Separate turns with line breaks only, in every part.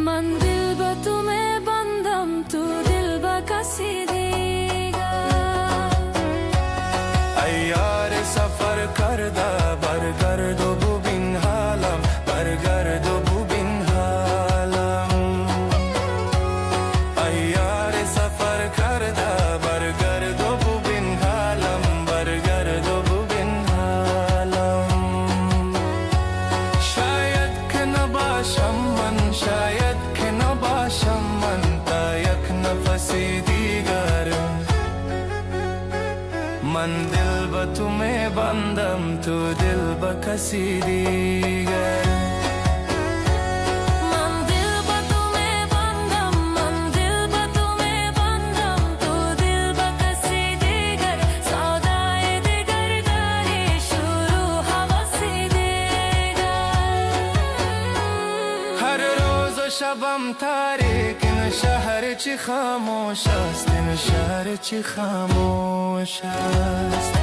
मन दिल ब तुम्हें बंदम तू दिल ब कसीदेगा
अय्यार सफर करदा बरगर्दो बुबिन हालम बरगर्दो बुबिन हालम अय्यार सफर करदा बरगर्दो बुबिन हालम बरगर्दो बुबिन हालम शायद के नबाशम मन शायद के नबाशम मन तायक नफसी दीगर मन दिल ब तुम्हें बंदम तू दिल ब कसीदेगा
मन दिल ब तुम्हें बंदम मन दिल ब तुम्हें बंदम तू दिल ब कसीदेगा सौदाए दिगर दारी शुरू हवसी देगा
हर रोज व शबम तारीक इन शहर ची खामोश است इन शहर ची खामोश است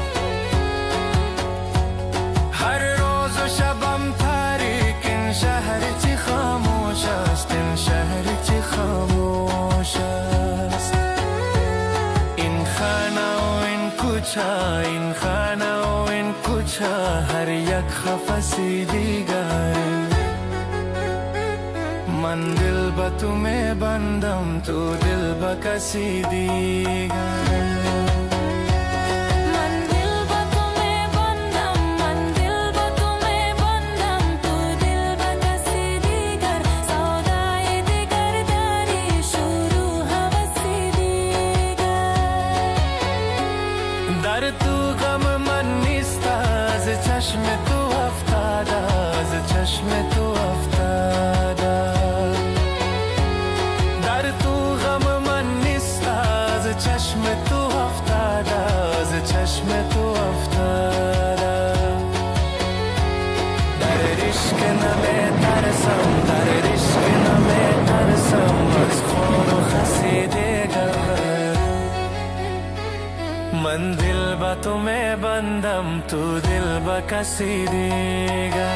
हर रोज व शबम तारीक इन शहर ची खामोश است इन शहर ची खामोश است इन खाना و इन कुछा हर یک खफसी دیگر मन दिल ब तुम्हें बंदम तू दिल ब कसीदेगा
मन दिल ब तुम्हें बंदम मन दिल ब तुम्हें बंदम तू दिल ब कसीदेगा सौदाए दिगर दारी शुरू हवसी देगा
در تو غم من نیست از چشم تو افتاده از چشم تو افتاده در تو غم من نیست از چشم تو افتاده از چشم تو افتاده در عشق نمی ترسم در عشق نمی ترسم از خون و خسیدگی मन दिल ब तुम्हें बंदम तू दिल ब कसीदेगा